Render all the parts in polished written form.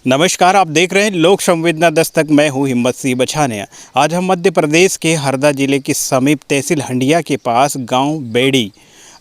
नमस्कार, आप देख रहे हैं लोक संवेदना दस्तक। मैं हूं हिम्मत सिंह बछानिया। आज हम मध्य प्रदेश के हरदा जिले के समीप तहसील हंडिया के पास गांव बेड़ी,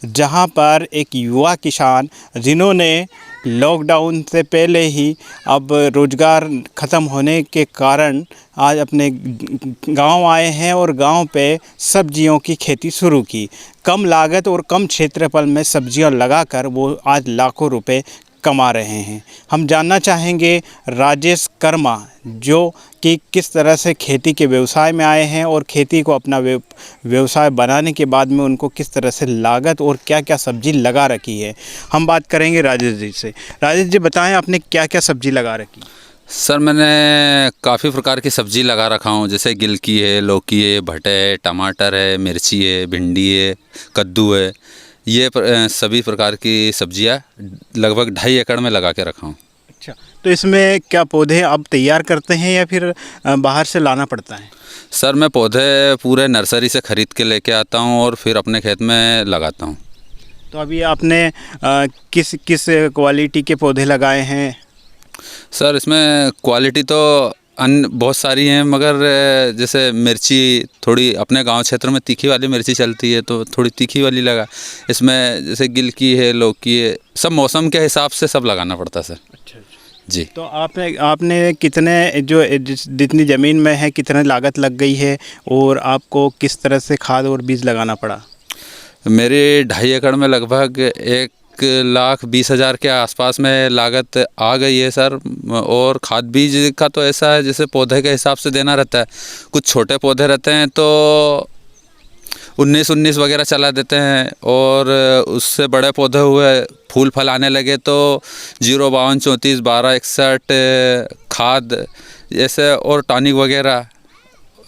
जहां पर एक युवा किसान जिन्होंने लॉकडाउन से पहले ही अब रोज़गार ख़त्म होने के कारण आज अपने गांव आए हैं और गांव पे सब्जियों की खेती शुरू की। कम लागत और कम क्षेत्रफल में सब्जियां लगाकर वो आज लाखों रुपए कमा रहे हैं। हम जानना चाहेंगे राजेश कर्मा, जो कि किस तरह से खेती के व्यवसाय में आए हैं और खेती को अपना व्यवसाय बनाने के बाद में उनको किस तरह से लागत और क्या क्या सब्जी लगा रखी है। हम बात करेंगे राजेश जी से। राजेश जी, बताएं आपने क्या क्या सब्जी लगा रखी? सर, मैंने काफ़ी प्रकार की सब्ज़ी लगा रखा हूँ, जैसे गिलकी है, लौकी है, भटे है, टमाटर है, मिर्ची है, भिंडी है, कद्दू है। ये सभी प्रकार की सब्जियाँ लगभग 2.5 एकड़ में लगा के रखा हूँ। अच्छा, तो इसमें क्या पौधे आप तैयार करते हैं या फिर बाहर से लाना पड़ता है? सर, मैं पौधे पूरे नर्सरी से ख़रीद के लेके आता हूँ और फिर अपने खेत में लगाता हूँ। तो अभी आपने किस किस क्वालिटी के पौधे लगाए हैं? सर, इसमें क्वालिटी तो बहुत सारी हैं, मगर जैसे मिर्ची थोड़ी अपने गांव क्षेत्र में तीखी वाली मिर्ची चलती है, तो थोड़ी तीखी वाली लगा। इसमें जैसे गिलकी है, लौकी है, सब मौसम के हिसाब से सब लगाना पड़ता है सर। अच्छा अच्छा जी। तो आपने कितने जितनी ज़मीन में है कितने लागत लग गई है और आपको किस तरह से खाद और बीज लगाना पड़ा? मेरे 2.5 एकड़ में लगभग 1,20,000 के आसपास में लागत आ गई है सर। और खाद बीज का तो ऐसा है, जैसे पौधे के हिसाब से देना रहता है। कुछ छोटे पौधे रहते हैं तो 19-19 वगैरह चला देते हैं, और उससे बड़े पौधे हुए, फूल फल आने लगे तो 052 34 12 61 खाद जैसे और टॉनिक वगैरह,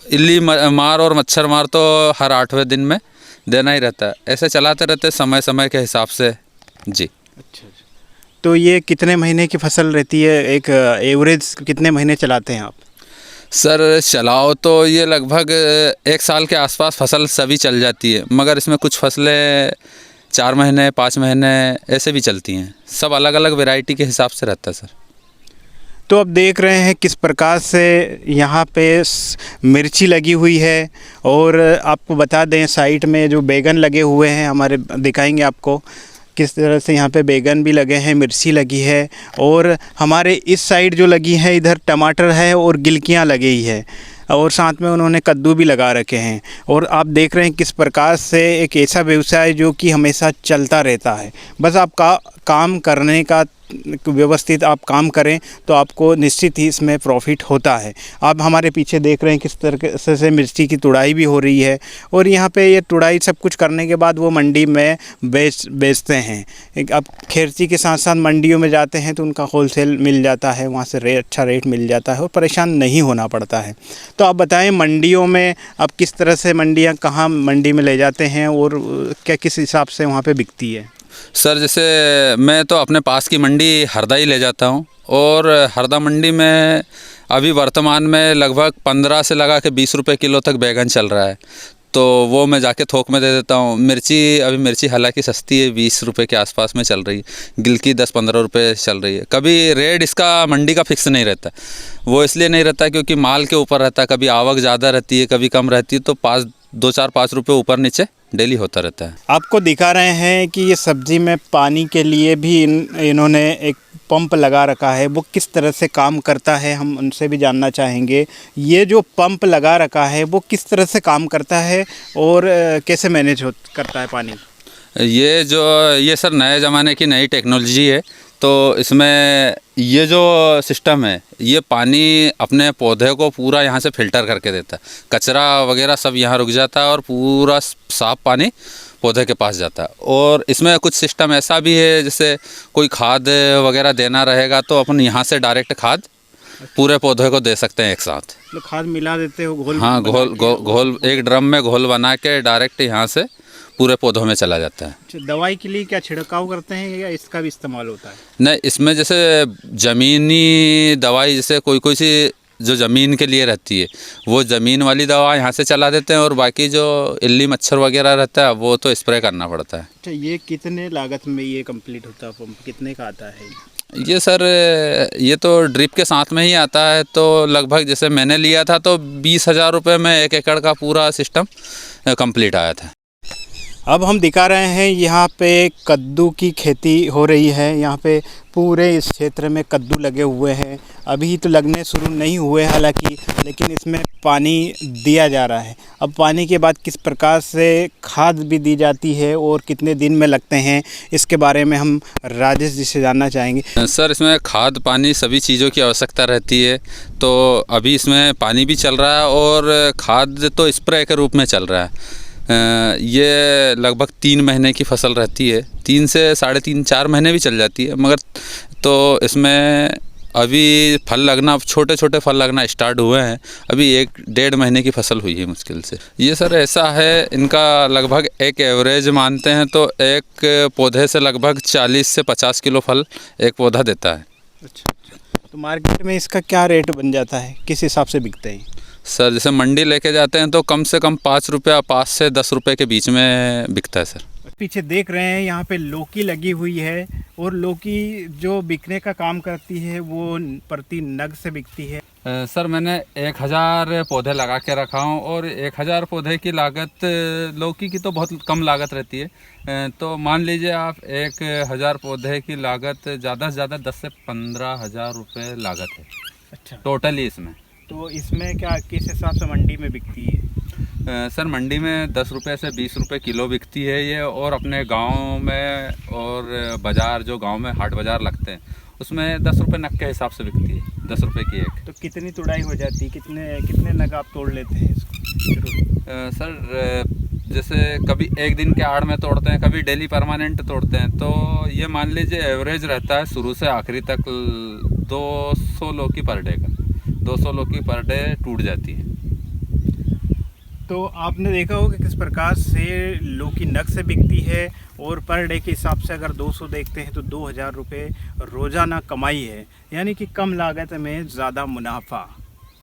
इल्ली मार और मच्छर मार तो हर 8वें दिन में देना ही रहता है। ऐसे चलाते रहते समय समय के हिसाब से। जी। अच्छा, तो ये कितने महीने की फसल रहती है? एक एवरेज कितने महीने चलाते हैं आप? सर, चलाओ तो ये लगभग 1 साल के आसपास फसल सभी चल जाती है, मगर इसमें कुछ फसलें 4 महीने 5 महीने ऐसे भी चलती हैं। सब अलग अलग वैरायटी के हिसाब से रहता है सर। तो अब देख रहे हैं किस प्रकार से यहाँ पे मिर्ची लगी हुई है, और आपको बता दें साइड में जो बैगन लगे हुए हैं हमारे, दिखाएंगे आपको किस तरह से यहाँ पे बैगन भी लगे हैं, मिर्ची लगी है, और हमारे इस साइड जो लगी है इधर टमाटर है और गिलकियाँ लगी है, और साथ में उन्होंने कद्दू भी लगा रखे हैं। और आप देख रहे हैं किस प्रकार से एक ऐसा व्यवसाय जो कि हमेशा चलता रहता है। बस आपका काम करने का व्यवस्थित आप काम करें तो आपको निश्चित ही इसमें प्रॉफिट होता है। आप हमारे पीछे देख रहे हैं किस तरह से मिर्ची की तुड़ाई भी हो रही है, और यहाँ पे ये तुड़ाई सब कुछ करने के बाद वो मंडी में बेचते हैं। अब खेती के साथ साथ मंडियों में जाते हैं तो उनका होलसेल मिल जाता है, वहाँ से अच्छा रेट मिल जाता है और परेशान नहीं होना पड़ता है। तो आप बताएं, मंडियों में आप किस तरह से मंडियाँ कहाँ मंडी में ले जाते हैं और क्या किस हिसाब से वहाँ पे बिकती है? सर, जैसे मैं तो अपने पास की मंडी हरदा ही ले जाता हूँ, और हरदा मंडी में अभी वर्तमान में लगभग 15 से लगा के 20 रुपये किलो तक बैगन चल रहा है, तो वो मैं जाके थोक में दे देता हूँ। अभी मिर्ची हालांकि सस्ती है, 20 रुपये के आसपास में चल रही है। गिलकी 10-15 रुपये चल रही है। कभी रेट इसका मंडी का फिक्स नहीं रहता। वो इसलिए नहीं रहता क्योंकि माल के ऊपर रहता है। कभी आवक ज़्यादा रहती है, कभी कम रहती है, तो 2-4-5 रुपये ऊपर नीचे डेली होता रहता है। आपको दिखा रहे हैं कि ये सब्ज़ी में पानी के लिए भी इन्होंने एक पंप लगा रखा है। वो किस तरह से काम करता है हम उनसे भी जानना चाहेंगे। ये जो पंप लगा रखा है वो किस तरह से काम करता है और कैसे मैनेज करता है पानी? ये सर नए ज़माने की नई टेक्नोलॉजी है। तो इसमें ये जो सिस्टम है, ये पानी अपने पौधे को पूरा यहाँ से फ़िल्टर करके देता है। कचरा वगैरह सब यहाँ रुक जाता है और पूरा साफ़ पानी पौधे के पास जाता है। और इसमें कुछ सिस्टम ऐसा भी है, जैसे कोई खाद वगैरह देना रहेगा तो अपन यहाँ से डायरेक्ट खाद पूरे पौधे को दे सकते हैं एक साथ। तो खाद मिला देते हो घोल? हाँ, घोल एक ड्रम में घोल बना के डायरेक्ट यहाँ से पूरे पौधों में चला जाता है। दवाई के लिए क्या छिड़काव करते हैं या इसका भी इस्तेमाल होता है? नहीं, इसमें जैसे ज़मीनी दवाई, जैसे कोई सी जो ज़मीन के लिए रहती है वो ज़मीन वाली दवा यहाँ से चला देते हैं, और बाकी जो इल्ली मच्छर वगैरह रहता है वो तो स्प्रे करना पड़ता है। अच्छा, ये कितने लागत में ये कंप्लीट होता है पंप? कितने का आता है? ये सर ये तो ड्रिप के साथ में ही आता है, तो लगभग जैसे मैंने लिया था तो 20,000 रुपये में 1 एकड़ का पूरा सिस्टम कंप्लीट आया था। अब हम दिखा रहे हैं यहाँ पे कद्दू की खेती हो रही है। यहाँ पे पूरे इस क्षेत्र में कद्दू लगे हुए हैं। अभी तो लगने शुरू नहीं हुए हालांकि, लेकिन इसमें पानी दिया जा रहा है। अब पानी के बाद किस प्रकार से खाद भी दी जाती है और कितने दिन में लगते हैं, इसके बारे में हम राजेश जी से जानना चाहेंगे। सर इसमें खाद पानी सभी चीज़ों की आवश्यकता रहती है, तो अभी इसमें पानी भी चल रहा है और खाद तो स्प्रे के रूप में चल रहा है। ये लगभग 3 महीने की फसल रहती है, 3 से 3.5-4 महीने भी चल जाती है, मगर तो इसमें अभी फल लगना, छोटे छोटे फल लगना स्टार्ट हुए हैं। अभी 1-1.5 महीने की फसल हुई है मुश्किल से। ये सर ऐसा है, इनका लगभग एक एवरेज मानते हैं तो एक पौधे से लगभग 40 से 50 किलो फल एक पौधा देता है। अच्छा, तो मार्केट में इसका क्या रेट बन जाता है, किस हिसाब से बिकते हैं? सर जैसे मंडी लेके जाते हैं तो कम से कम 5 रुपया, 5 से 10 रुपये के बीच में बिकता है सर। पीछे देख रहे हैं यहाँ पे लौकी लगी हुई है, और लौकी जो बिकने का काम करती है वो प्रति नग से बिकती है। सर मैंने 1000 पौधे लगा के रखा हूँ, और 1000 पौधे की लागत, लौकी की तो बहुत कम लागत रहती है, तो मान लीजिए आप 1000 पौधे की लागत ज़्यादा से ज़्यादा 10 से 15,000 रुपये लागत है। अच्छा, टोटली इसमें। तो इसमें क्या किस हिसाब से मंडी में बिकती है? सर मंडी में 10 रुपये से 20 रुपये किलो बिकती है ये, और अपने गांव में और बाज़ार, जो गांव में हाट बाज़ार लगते हैं उसमें 10 रुपये नग के हिसाब से बिकती है, 10 रुपये की एक। तो कितनी तुड़ाई हो जाती है, कितने नग आप तोड़ लेते हैं इसको? सर जैसे कभी एक दिन के आड़ में तोड़ते हैं, कभी डेली परमानेंट तोड़ते हैं, तो ये मान लीजिए एवरेज रहता है शुरू से आखिरी तक 200 लौकी पर डे का, 200 लौकी पर डे टूट जाती है। तो आपने देखा होगा किस प्रकार से लौकी नग से बिकती है, और पर डे के हिसाब से अगर 200 देखते हैं तो 2000 रुपये रोज़ाना कमाई है, यानी कि कम लागत में ज़्यादा मुनाफा।